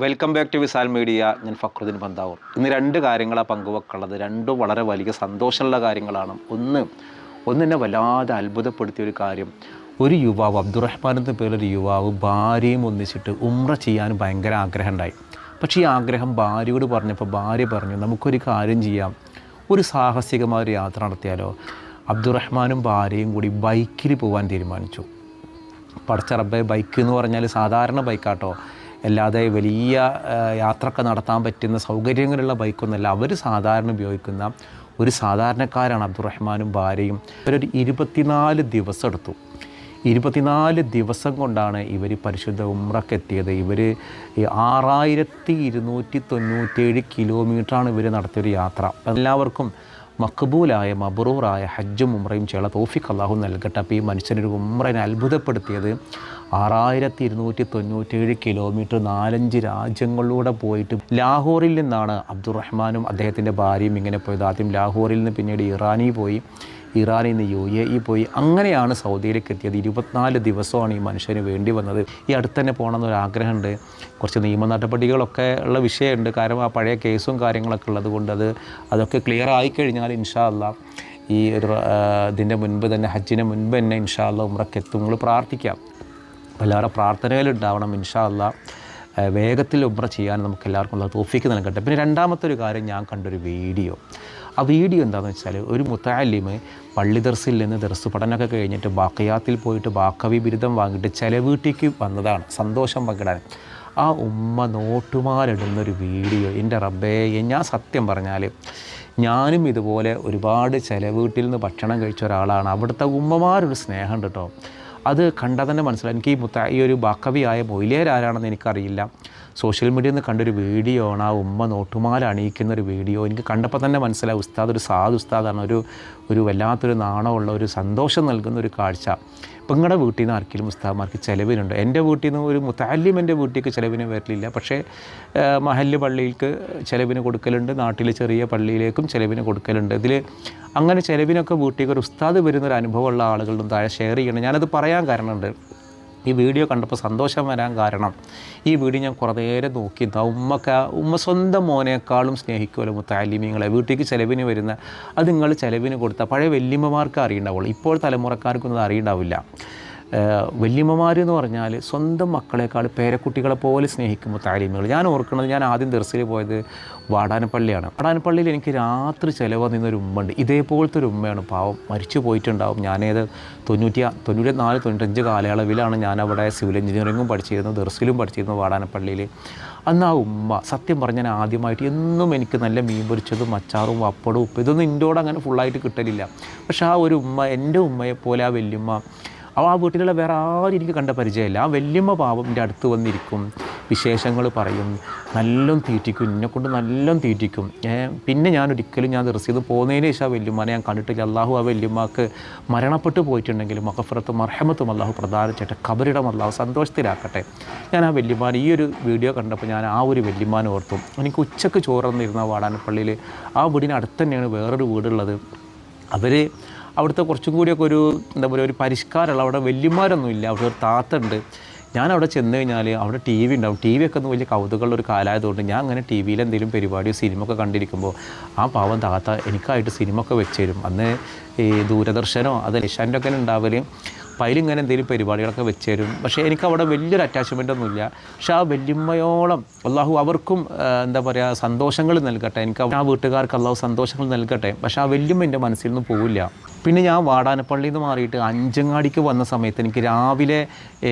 Welcome back to Visal media. ഞാൻ ഫക്രുദ്ദീൻ പന്താവൂർ. ഇന്ന് രണ്ട് കാര്യങ്ങളാണ് പങ്കുവെക്കുള്ളത്. രണ്ടും വളരെ വലിയ സന്തോഷമുള്ള കാര്യങ്ങളാണ്. ഒന്ന് എന്നെ വല്ലാതെ അത്ഭുതപ്പെടുത്തിയ ഒരു കാര്യം, ഒരു യുവാവ്, അബ്ദുറഹ്മാൻ എന്ന പേരൊരു യുവാവ് ഭാര്യയും ഒന്നിച്ചിട്ട് ഉംറ ചെയ്യാൻ ഭയങ്കര ആഗ്രഹം ഉണ്ടായി. പക്ഷേ ഈ ആഗ്രഹം ഭാര്യയോട് പറഞ്ഞപ്പോൾ ഭാര്യ പറഞ്ഞു, നമുക്കൊരു കാര്യം ചെയ്യാം, ഒരു സാഹസികമായ ഒരു യാത്ര നടത്തിയാലോ. അബ്ദുറഹ്മാനും ഭാര്യയും കൂടി ബൈക്കിൽ പോകാൻ തീരുമാനിച്ചു. പടച്ച റബ്ബേ, ബൈക്ക് എന്ന് പറഞ്ഞാൽ സാധാരണ ബൈക്കാട്ടോ, അല്ലാതെ വലിയ യാത്രയൊക്കെ നടത്താൻ പറ്റുന്ന സൗകര്യങ്ങളുള്ള ബൈക്കൊന്നുമല്ല. അവർ സാധാരണ ഉപയോഗിക്കുന്ന ഒരു സാധാരണക്കാരാണ് അബ്ദുറഹ്മാനും ഭാര്യയും. ഇവരൊരു 24 ദിവസം എടുത്തു. 24 ദിവസം കൊണ്ടാണ് ഇവർ പരിശുദ്ധ ഉംറയ്ക്ക് എത്തിയത്. ഇവർ 6297 കിലോമീറ്ററാണ് ഇവർ നടത്തിയൊരു യാത്ര. എല്ലാവർക്കും മഖബൂലായ മബ്റൂറായ ഹജ്ജും ഉംറയും ചെയ്യാനുള്ള തൗഫീഖ് അല്ലാഹു നൽകട്ടെ. അപ്പോൾ ഈ മനുഷ്യനൊരു ഉംറനെ അത്ഭുതപ്പെടുത്തിയത് 6297 കിലോമീറ്റർ 4-5 രാജ്യങ്ങളിലൂടെ പോയിട്ട് ലാഹോറിൽ നിന്നാണ് അബ്ദുറഹ്മാനും അദ്ദേഹത്തിൻ്റെ ഭാര്യയും ഇങ്ങനെ പോയത്. ആദ്യം ലാഹോറിൽ നിന്ന് പിന്നീട് ഇറാനിൽ പോയി, ഇറാനിൽ നിന്ന് UAE പോയി, അങ്ങനെയാണ് സൗദിയിലേക്ക് എത്തിയത്. 24 ദിവസമാണ് ഈ മനുഷ്യന് വേണ്ടി വന്നത്. ഈ അടുത്ത് തന്നെ പോകണമെന്നൊരാഗ്രഹമുണ്ട്. കുറച്ച് നിയമ നടപടികളൊക്കെ ഉള്ള വിഷയമുണ്ട്. കാരണം ആ പഴയ കേസും കാര്യങ്ങളൊക്കെ ഉള്ളത് കൊണ്ട് അതൊക്കെ ക്ലിയർ ആയിക്കഴിഞ്ഞാൽ ഇൻഷാ അല്ലാ ഈ ഒരു ഇതിൻ്റെ മുൻപ് തന്നെ, ഹജ്ജിന് മുൻപ് തന്നെ ഇൻഷാ അല്ലാ ഉംറയ്ക്ക് എത്തും. നിങ്ങൾ പ്രാർത്ഥിക്കാം, എല്ലാവരുടെ പ്രാർത്ഥനയിലുണ്ടാവണം. ഇൻഷാ അല്ലാ വേഗത്തിൽ ഉംറ ചെയ്യാൻ നമുക്ക് എല്ലാവർക്കും ഉള്ള തൗഫീഖ് നൽകട്ടെ. പിന്നെ രണ്ടാമത്തെ ഒരു കാര്യം, ഞാൻ കണ്ടൊരു വീഡിയോ. ആ വീഡിയോ എന്താണെന്ന് വെച്ചാൽ, ഒരു മുത്തഅല്ലിമ് പള്ളി ദർസിൽ നിന്ന് ദർസ് പഠനമൊക്കെ കഴിഞ്ഞിട്ട് ബാക്കിയാത്തിൽ പോയിട്ട് ബാക്കവി ബിരുദം വാങ്ങിയിട്ട് ചെലവീട്ടിക്ക് വന്നതാണ് സന്തോഷം പങ്കിടാൻ. ആ ഉമ്മ നോട്ടുമാലിടുന്നൊരു വീഡിയോ, എൻ്റെ റബ്ബേ, ഞാൻ സത്യം പറഞ്ഞാൽ ഞാനും ഇതുപോലെ ഒരുപാട് ചെലവീട്ടിൽ നിന്ന് ഭക്ഷണം കഴിച്ച ഒരാളാണ്. അവിടുത്തെ ഉമ്മമാരൊരു സ്നേഹമുണ്ട് കേട്ടോ. അത് കണ്ടാൽ തന്നെ മനസ്സിലായി. എനിക്ക് ഈ ഒരു ബാക്കവിയായ മൊയിലേരാരാണെന്ന് എനിക്കറിയില്ല. സോഷ്യൽ മീഡിയയിൽ നിന്ന് കണ്ടൊരു വീഡിയോ ആണ് ആ ഉമ്മ നോട്ടുമാല അണിയിക്കുന്നൊരു വീഡിയോ. എനിക്ക് കണ്ടപ്പോൾ തന്നെ മനസ്സിലായി, ഉസ്താദ് ഒരു സാധു ഉസ്താദാണ്. ഒരു വല്ലാത്തൊരു നാണമുള്ള, ഒരു സന്തോഷം നൽകുന്ന ഒരു കാഴ്ച. ഇപ്പം നിങ്ങളുടെ വീട്ടിൽ നിന്ന് ആർക്കെങ്കിലും ഉസ്താദ്മാർക്ക് ചിലവിനുണ്ട്? എൻ്റെ വീട്ടിൽ നിന്ന് ഒരു മുത്തഅല്ലിം എൻ്റെ വീട്ടിലേക്ക് ചിലവിന് വരലില്ല. പക്ഷേ മഹല്ല് പള്ളിയിലേക്ക് ചിലവിന് കൊടുക്കലുണ്ട്, നാട്ടിലെ ചെറിയ പള്ളിയിലേക്കും ചിലവിന് കൊടുക്കലുണ്ട്. ഇതിൽ അങ്ങനെ ചിലവിനൊക്കെ വീട്ടിലേക്ക് ഒരു ഉസ്താദ് വരുന്നൊരു അനുഭവമുള്ള ആളുകളും താഴെ ഷെയർ ചെയ്യണം. ഞാനത് പറയാൻ കാരണമുണ്ട്. ഈ വീഡിയോ കണ്ടപ്പോൾ സന്തോഷം വരാൻ കാരണം, ഈ വീഡിയോ ഞാൻ കുറേ നേരം നോക്കി. ഉമ്മ സ്വന്തം മോനേക്കാളും സ്നേഹിക്കുമല്ലോ മുത്തഅല്ലിമീങ്ങളെ. വീട്ടിലേക്ക് ചിലവിന് വരുന്ന അത് നിങ്ങൾ ചിലവിന് കൊടുത്താൽ പഴയ വല്യമ്മമാർക്ക് അറിയുണ്ടാവുള്ളൂ. ഇപ്പോൾ തലമുറക്കാർക്കൊന്നും അറിയുണ്ടാവില്ല. വല്യമ്മമാർ എന്ന് പറഞ്ഞാൽ സ്വന്തം മക്കളെക്കാൾ പേരക്കുട്ടികളെ പോലെ സ്നേഹിക്കും മുത്തഅല്ലിമീങ്ങൾ. ഞാൻ ഓർക്കുന്നത്, ഞാൻ ആദ്യം ദർസിൽ പോയത് വാടാനപ്പള്ളിയാണ്. വാടാനപ്പള്ളിയിൽ എനിക്ക് രാത്രി ചിലവ് നിന്നൊരു ഉമ്മയുണ്ട്. ഇതേപോലത്തെ ഒരു ഉമ്മയാണ്, പാവം, മരിച്ചു പോയിട്ടുണ്ടാവും. ഞാനേത് 94-95 കാലയളവിലാണ് ഞാനവിടെ സിവിൽ എഞ്ചിനീയറിങ്ങും പഠിച്ചിരുന്നു, ദർസിലും പഠിച്ചിരുന്നു വാടാനപ്പള്ളിയിൽ. അന്ന് ആ ഉമ്മ, സത്യം പറഞ്ഞാൽ ഞാൻ ആദ്യമായിട്ട്, എന്നും എനിക്ക് നല്ല മീൻ പൊരിച്ചതും അച്ചാറും പപ്പടവും ഉപ്പ് ഇതൊന്നും ഇൻ്റോട് അങ്ങനെ ഫുള്ളായിട്ട് കിട്ടലില്ല. പക്ഷേ ആ ഒരു ഉമ്മ, എൻ്റെ ഉമ്മയെപ്പോലെ ആ വല്യമ്മ, ആ വീട്ടിലുള്ള വേറെ ആരും എനിക്ക് കണ്ട പരിചയമില്ല. ആ വല്യമ്മ പാവം എൻ്റെ അടുത്ത് വന്നിരിക്കും, വിശേഷങ്ങൾ പറയും, നല്ലോണം തീറ്റിക്കും, എന്നെക്കൊണ്ട് നല്ലോണം തീറ്റിക്കും. പിന്നെ ഞാൻ ദർസിൽ പോകുന്നതിന് ശേഷം ആ വല്യമ്മനെ ഞാൻ കണ്ടിട്ടില്ല. അള്ളാഹു ആ വല്യമ്മക്ക് മരണപ്പെട്ടു പോയിട്ടുണ്ടെങ്കിലും മഗ്ഫിറത്തും മർഹമത്തും അള്ളാഹു പ്രദാനം ചെയ്യട്ടെ, ഖബറിടം അള്ളാഹു സന്തോഷത്തിലാക്കട്ടെ. ഞാൻ ആ വല്യമ്മാൻ, ഈ ഒരു വീഡിയോ കണ്ടപ്പോൾ ഞാൻ ആ ഒരു വല്യമ്മാനെ ഓർത്തു. എനിക്ക് ഉച്ചക്ക് ചോറന്നിരുന്ന വാടാനപ്പള്ളിയിൽ, ആ വീടിന് അടുത്ത് തന്നെയാണ് വേറൊരു വീടുള്ളത്. അവിടുത്തെ കുറച്ചും കൂടിയൊക്കെ ഒരു എന്താ പറയുക, ഒരു പരിഷ്കാരമുള്ള, അവിടെ വല്യമാരൊന്നുമില്ല. അവിടെ ഒരു താത്ത ഉണ്ട്. ഞാനവിടെ ചെന്ന് കഴിഞ്ഞാൽ അവിടെ TV ഉണ്ടാവും. TV ഒക്കെ ഒന്ന് വലിയ കൗതുകമുള്ള ഒരു കാലമായതുകൊണ്ട് ഞാൻ അങ്ങനെ TV-യിൽ എന്തെങ്കിലും പരിപാടിയോ സിനിമ ഒക്കെ കണ്ടിരിക്കുമ്പോൾ ആ പാവം താത്ത എനിക്കായിട്ട് സിനിമ ഒക്കെ വെച്ച് തരും. അന്ന് ഈ ദൂരദർശനോ അത് ഏഷ്യാനെറ്റ് ഒക്കെ ഉണ്ടാവൽ, അപ്പോൾ അതിലിങ്ങനെ എന്തെങ്കിലും പരിപാടികളൊക്കെ വെച്ച് തരും. പക്ഷേ എനിക്കവിടെ വലിയൊരു അറ്റാച്ച്മെൻ്റ് ഒന്നുമില്ല. പക്ഷേ ആ വല്യമ്മയോളം അള്ളാഹു അവർക്കും എന്താ പറയുക സന്തോഷങ്ങൾ നൽകട്ടെ. എനിക്ക് ആ വീട്ടുകാർക്ക് അള്ളാഹു സന്തോഷങ്ങൾ നൽകട്ടെ. പക്ഷേ ആ വല്യമ്മ എൻ്റെ മനസ്സിൽ നിന്ന് പോവില്ല. പിന്നെ ഞാൻ വാടാനപ്പള്ളിയിൽ നിന്ന് മാറിയിട്ട് അഞ്ചങ്ങാടിക്ക് വന്ന സമയത്ത് എനിക്ക് രാവിലെ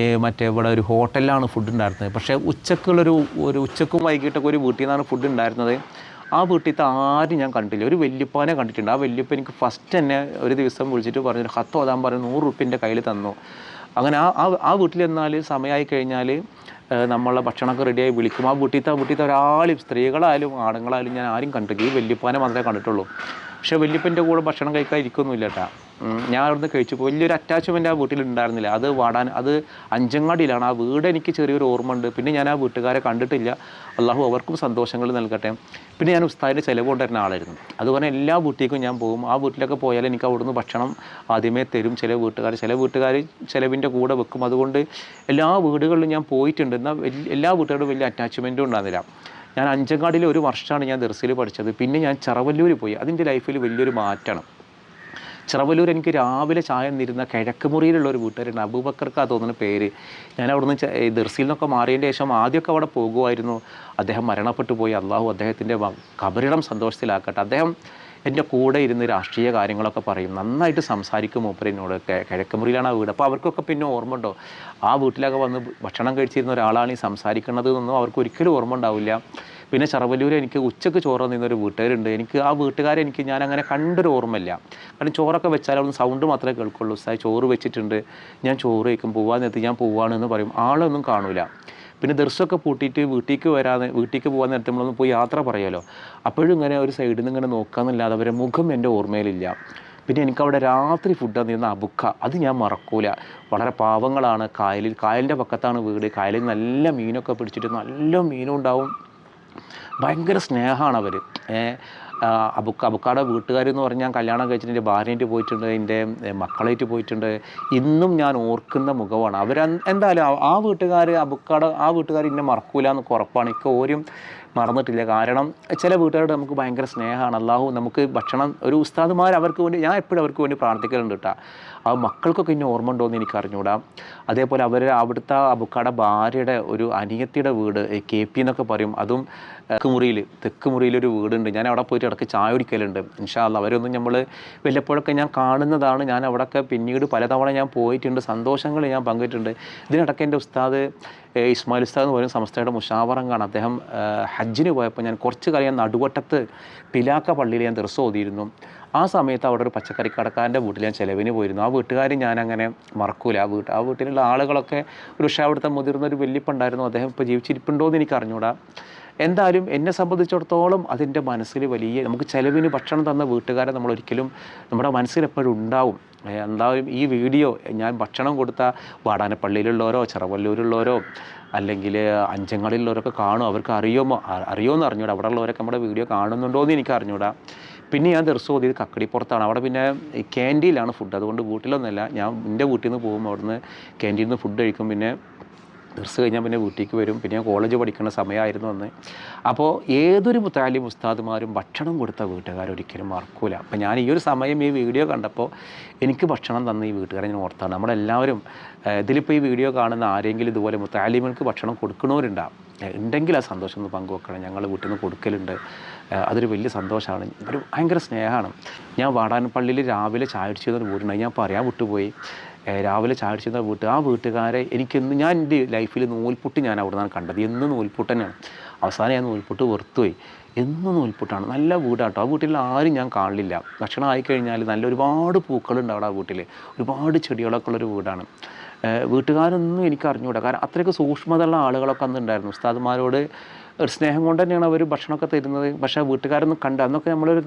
ഇവിടെ ഒരു ഹോട്ടലിലാണ് ഫുഡ് ഉണ്ടായിരുന്നത്. പക്ഷേ ഉച്ചക്കും വൈകിട്ടൊക്കെ ഒരു വീട്ടിൽ നിന്നാണ് ഫുഡ് ഉണ്ടായിരുന്നത്. ആ വീട്ടിലത്തെ ആരും ഞാൻ കണ്ടില്ല. ഒരു വല്യപ്പാനെ കണ്ടിട്ടുണ്ട്. ആ വല്യപ്പ എനിക്ക് ഫസ്റ്റ് തന്നെ ഒരു ദിവസം വിളിച്ചിട്ട് പറഞ്ഞു, ഖത്ത് ഓതാൻ പറഞ്ഞു, 100 റുപ്യൻ്റെ കയ്യിൽ തന്നു. അങ്ങനെ ആ വീട്ടിൽ എന്നാൽ സമയമായി കഴിഞ്ഞാൽ നമ്മളെ ഭക്ഷണമൊക്കെ റെഡിയായി വിളിക്കും. ആ വീട്ടിലത്തെ ഒരാളും, സ്ത്രീകളായാലും ആണുങ്ങളായാലും ഞാൻ ആരും കണ്ടില്ല. ഈ വല്യപ്പാനെ മാത്രമേ കണ്ടിട്ടുള്ളൂ. പക്ഷേ വല്യപ്പൻ്റെ കൂടെ ഭക്ഷണം കഴിക്കാൻ ഇരിക്കൊന്നുമില്ല കേട്ടോ. ഞാൻ അവിടുന്ന് കഴിച്ചു. വലിയൊരു അറ്റാച്ച്മെൻറ്റ് ആ വീട്ടിലുണ്ടായിരുന്നില്ല. അത് വാടാൻ, അത് അഞ്ചങ്ങാടിയിലാണ് ആ വീട്. എനിക്ക് ചെറിയൊരു ഓർമ്മ ഉണ്ട്. പിന്നെ ഞാൻ ആ വീട്ടുകാരെ കണ്ടിട്ടില്ല. അള്ളാഹു അവർക്കും സന്തോഷങ്ങൾ നൽകട്ടെ. പിന്നെ ഞാൻ ഉസ്താദിൻ്റെ ചിലവ് കൊണ്ടുവരുന്ന ആളായിരുന്നു. അതുപോലെ എല്ലാ വീട്ടിലേക്കും ഞാൻ പോകും. ആ വീട്ടിലൊക്കെ പോയാൽ എനിക്ക് അവിടുന്ന് ഭക്ഷണം ആദ്യമേ തരും ചില വീട്ടുകാർ ചിലവിൻ്റെ കൂടെ വെക്കും. അതുകൊണ്ട് എല്ലാ വീടുകളിലും ഞാൻ പോയിട്ടുണ്ട്. എന്നാൽ എല്ലാ വീട്ടുകാരോടും വലിയ അറ്റാച്ച്മെൻറ്റും ഉണ്ടാകുന്നില്ല. ഞാൻ അഞ്ചങ്ങാടിയിൽ ഒരു വർഷമാണ് ഞാൻ ദർസിൽ പഠിച്ചത്. പിന്നെ ഞാൻ ചെറവല്ലൂർ പോയി. അതിൻ്റെ ലൈഫിൽ വലിയൊരു മാറ്റമാണ്. ചെറവല്ലൂർ എനിക്ക് രാവിലെ ചായ നിന്നിരുന്ന കിഴക്ക് മുറിയിലുള്ള ഒരു വീട്ടുകാരുണ്ട്, അബൂബക്കർക്കാ തോന്നുന്ന പേര്. ഞാൻ അവിടുന്ന് ദർസിൽ നിന്നൊക്കെ മാറിയതിൻ്റെ ശേഷം ആദ്യമൊക്കെ അവിടെ പോകുമായിരുന്നു. അദ്ദേഹം മരണപ്പെട്ടു പോയി. അള്ളാഹു അദ്ദേഹത്തിൻ്റെ ഖബറിടം സന്തോഷത്തിലാക്കട്ടെ. അദ്ദേഹം എൻ്റെ കൂടെ ഇരുന്ന് രാഷ്ട്രീയ കാര്യങ്ങളൊക്കെ പറയും, നന്നായിട്ട് സംസാരിക്കും മൂപ്പരിനോട്. കിഴക്ക് മുറിയിലാണ് ആ വീട്. അപ്പോൾ അവർക്കൊക്കെ പിന്നെ ഓർമ്മ ഉണ്ടോ, ആ വീട്ടിലൊക്കെ വന്ന് ഭക്ഷണം കഴിച്ചിരുന്ന ഒരാളാണ് ഈ സംസാരിക്കുന്നത് എന്നൊന്നും അവർക്ക് ഒരിക്കലും ഓർമ്മ ഉണ്ടാവില്ല. പിന്നെ ചെറവല്ലൂർ എനിക്ക് ഉച്ചയ്ക്ക് ചോറ് നിന്നൊരു വീട്ടുകാരുണ്ട്. എനിക്ക് ആ വീട്ടുകാരെ ഞാൻ അങ്ങനെ കണ്ടൊരു ഓർമ്മയില്ല. കാരണം ചോറൊക്കെ വെച്ചാൽ അവിടുന്ന് സൗണ്ട് മാത്രമേ കേൾക്കുള്ളൂ. ചോറ് വെച്ചിട്ടുണ്ട്, ഞാൻ ചോറ് വയ്ക്കും, പോകാൻ നേരത്ത് ഞാൻ പോവാണെന്ന് പറയും. ആളൊന്നും കാണൂല. പിന്നെ ദർശമൊക്കെ പൂട്ടിയിട്ട് വീട്ടിലേക്ക് പോകാൻ നേരത്തെ നമ്മളൊന്ന് പോയി യാത്ര പറയുമല്ലോ, അപ്പോഴും ഇങ്ങനെ ഒരു സൈഡിൽ നിന്ന് ഇങ്ങനെ നോക്കാമെന്നല്ലാതെ അവരെ മുഖം എൻ്റെ ഓർമ്മയിലില്ല. പിന്നെ എനിക്കവിടെ രാത്രി ഫുഡ് തന്നിരുന്ന അബുക്ക, അത് ഞാൻ മറക്കൂല. വളരെ പാവങ്ങളാണ്. കായലിൻ്റെ പക്കത്താണ് വീട്. കായലിൽ നല്ല മീനൊക്കെ പിടിച്ചിട്ട് നല്ല മീനും ഉണ്ടാവും. ഭയങ്കര സ്നേഹമാണ് അവർ. അബുക്കാടെ വീട്ടുകാരെന്ന് പറഞ്ഞാൽ ഞാൻ കല്യാണം കഴിച്ചിട്ട് എൻ്റെ ഭാര്യയായിട്ട് പോയിട്ടുണ്ട്, എൻ്റെ മക്കളായിട്ട് പോയിട്ടുണ്ട്. ഇന്നും ഞാൻ ഓർക്കുന്ന മുഖമാണ് അവർ. എന്തായാലും ആ വീട്ടുകാർ എന്നെ മറക്കൂല എന്നൊക്കെ ഉറപ്പാണ്. എനിക്ക് ഓരും മറന്നിട്ടില്ല. കാരണം ചില വീട്ടുകാരോട് നമുക്ക് ഭയങ്കര സ്നേഹമാണ്. അള്ളാഹു നമുക്ക് ഭക്ഷണം, ഒരു ഉസ്താദുമാർ അവർക്ക് വേണ്ടി, ഞാൻ എപ്പോഴും അവർക്ക് വേണ്ടി പ്രാർത്ഥിക്കലുണ്ട് കേട്ടോ. ആ മക്കൾക്കൊക്കെ ഇന്നെ ഓർമ്മ ഉണ്ടോ എന്ന് എനിക്ക് അറിഞ്ഞൂടാ. അതേപോലെ അവിടുത്തെ അബുക്കാടെ ഭാര്യയുടെ ഒരു അനിയത്തിയുടെ വീട് KP എന്നൊക്കെ പറയും. അതും തെക്ക് മുറിയിലൊരു വീടുണ്ട്. ഞാൻ അവിടെ പോയിട്ട് ഇടയ്ക്ക് ചായ കുടിക്കലുണ്ട്. ഇൻഷാ അല്ലാഹ് അവരൊന്നും നമ്മൾ വല്ലപ്പോഴൊക്കെ ഞാൻ കാണുന്നതാണ്. ഞാൻ അവിടെയൊക്കെ പിന്നീട് പലതവണ ഞാൻ പോയിട്ടുണ്ട്, സന്തോഷങ്ങൾ ഞാൻ പങ്കിട്ടുണ്ട്. ഇതിനിടയ്ക്ക് എൻ്റെ ഉസ്താദ് ഇസ്മായിൽ ഉസ്താദ് എന്ന് പറയും, സംസ്ഥയുടെ മുഷാവറങ്ങാണ്. അദ്ദേഹം ഹജ്ജിന് പോയപ്പോൾ ഞാൻ കുറച്ച് കാലം നടുവട്ടത്ത് പിലാക്ക പള്ളിയിൽ ഞാൻ ദർസ് ഓതിയിരുന്നു. ആ സമയത്ത് അവിടെ ഒരു പച്ചക്കറിക്കടക്കാരൻ്റെ വീട്ടിൽ ഞാൻ ചിലവിന് പോയിരുന്നു. ആ വീട്ടുകാരും ഞാനങ്ങനെ മറക്കൂല. ആ വീട്ടിലുള്ള ആളുകളൊക്കെ, ഒരു അവിടുത്തെ മുതിർന്നൊരു വല്യപ്പുണ്ടായിരുന്നു. അദ്ദേഹം ഇപ്പോൾ ജീവിച്ചിരിപ്പുണ്ടോ എന്ന് എനിക്ക് അറിഞ്ഞൂടാ. എന്തായാലും എന്നെ സംബന്ധിച്ചിടത്തോളം അതിൻ്റെ മനസ്സിൽ വലിയ, നമുക്ക് ചിലവിന് ഭക്ഷണം തന്ന വീട്ടുകാരെ നമ്മളൊരിക്കലും നമ്മുടെ മനസ്സിലെപ്പോഴും ഉണ്ടാവും. എന്തായാലും ഈ വീഡിയോ ഞാൻ ഭക്ഷണം കൊടുത്ത വാടാനപ്പള്ളിയിലുള്ളവരോ ചെറവല്ലൂരുള്ളവരോ അല്ലെങ്കിൽ അഞ്ചങ്ങളിലുള്ളവരൊക്കെ കാണും. അവർക്ക് അറിയുമെന്ന് അറിഞ്ഞൂടാ. അവിടെ ഉള്ളവരൊക്കെ നമ്മുടെ വീഡിയോ കാണുന്നുണ്ടോ എന്ന് എനിക്ക് അറിഞ്ഞൂടാ. പിന്നെ ഞാൻ ദർസ് ഓതിയത് കക്കടിപ്പുറത്താണ്. അവിടെ പിന്നെ ക്യാൻറ്റീനിലാണ് ഫുഡ്. അതുകൊണ്ട് വീട്ടിലൊന്നുമല്ല. ഞാൻ എൻ്റെ വീട്ടിൽ നിന്ന് പോകും, അവിടുന്ന് ക്യാൻറ്റീനിൽ നിന്ന് ഫുഡ് കഴിക്കും. പിന്നെ ദർസ് കഴിഞ്ഞാൽ പിന്നെ വീട്ടിലേക്ക് വരും. പിന്നെ ഞാൻ കോളേജ് പഠിക്കുന്ന സമയമായിരുന്നു അന്ന്. അപ്പോൾ ഏതൊരു മുത്താലിം ഉസ്താദുമാരും ഭക്ഷണം കൊടുത്ത വീട്ടുകാരൊരിക്കലും മറക്കൂല. അപ്പോൾ ഞാൻ ഈ ഒരു സമയം ഈ വീഡിയോ കണ്ടപ്പോൾ എനിക്ക് ഭക്ഷണം തന്ന ഈ വീട്ടുകാരെ ഞാൻ ഓർത്താണ്. നമ്മളെല്ലാവരും ഇതിലിപ്പോൾ ഈ വീഡിയോ കാണുന്ന ആരെങ്കിലും ഇതുപോലെ മുത്താലിമുകൾക്ക് ഭക്ഷണം ഉണ്ടെങ്കിൽ ആ സന്തോഷം ഒന്ന് പങ്കുവെക്കണം. ഞങ്ങൾ വീട്ടിൽ നിന്ന് കൊടുക്കലുണ്ട്. അതൊരു വലിയ സന്തോഷമാണ്. ഒരു ഭയങ്കര സ്നേഹമാണ്. ഞാൻ വാടാനപ്പള്ളിയിൽ രാവിലെ ചായ അടിച്ചിരുന്നൊരു വീടുണ്ടായി, ഞാൻ പറയാൻ വിട്ടുപോയി. രാവിലെ ചായ അടിച്ചിരുന്ന ആ വീട്ടുകാരെ ഞാൻ എൻ്റെ ലൈഫിൽ നൂൽപുട്ട് ഞാൻ അവിടെ നിന്നാണ് കണ്ടത്. എന്നും നൂൽപുട്ട് തന്നെയാണ്. അവസാനം ഞാൻ നൂൽപുട്ട് വെറുത്തുപോയി. എന്നും നൂൽപുട്ടാണ്. നല്ല വീടാട്ടോ. ആ വീട്ടിൽ ആരും ഞാൻ കാണില്ല. ഭക്ഷണം ആയിക്കഴിഞ്ഞാൽ ഒരുപാട് പൂക്കളുണ്ട് അവിടെ. ആ വീട്ടിൽ ഒരുപാട് ചെടികളൊക്കെ ഉള്ളൊരു വീടാണ്. വീട്ടുകാരൊന്നും എനിക്ക് അറിഞ്ഞുകൂടാ. കാരണം അത്രയ്ക്ക് സൂക്ഷ്മതയുള്ള ആളുകളൊക്കെ അന്നുണ്ടായിരുന്നു. ഉസ്താദുമാരോട് ഒരു സ്നേഹം കൊണ്ട് തന്നെയാണ് അവർ ഭക്ഷണമൊക്കെ തരുന്നത്. പക്ഷേ വീട്ടുകാരൊന്നും അന്നൊക്കെ നമ്മളൊരു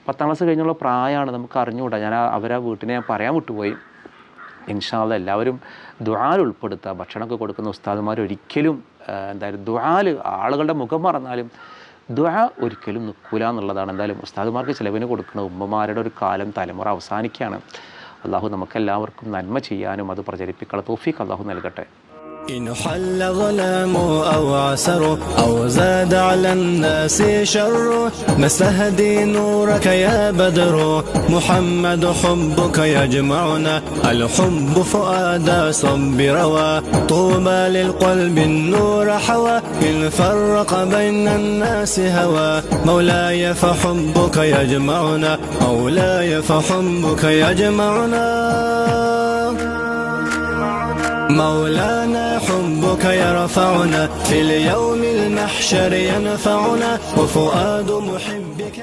10ാം ക്ലാസ് കഴിഞ്ഞുള്ള പ്രായമാണ്, നമുക്ക് അറിഞ്ഞുകൂടാ. അവരാ വീട്ടിനെ ഞാൻ പറയാൻ വിട്ടുപോയി. ഇൻഷാ അല്ലാഹ് എല്ലാവരും ദുആൽ ഉൾപ്പെടുത്തുക. ഭക്ഷണമൊക്കെ കൊടുക്കുന്ന ഉസ്താദുമാർ ഒരിക്കലും ദുആൽ, ആളുകളുടെ മുഖം മറന്നാലും ദുആ ഒരിക്കലും നിൽക്കൂല എന്നുള്ളതാണ്. എന്തായാലും ഉസ്താദുമാർക്ക് ചിലവിന് കൊടുക്കുന്ന ഉമ്മമാരുടെ ഒരു തലമുറ അവസാനിക്കുകയാണ്. അള്ളാഹു നമുക്കെല്ലാവർക്കും നന്മ ചെയ്യാനും അത് പ്രചരിപ്പിക്കാനുള്ള തൗഫീഖ് അള്ളാഹു നൽകട്ടെ. إن حل ظلام أو عسر أو زاد على الناس شر نستهدي نورك يا بدر محمد حبك يجمعنا الحب فؤادا صب روى طوبى للقلب النور حوى إن فرق بين الناس هوى مولاي فحبك يجمعنا مولاي فحبك يجمعنا مولانا حبك يرفعنا في اليوم المحشر ينفعنا وفؤاد محبك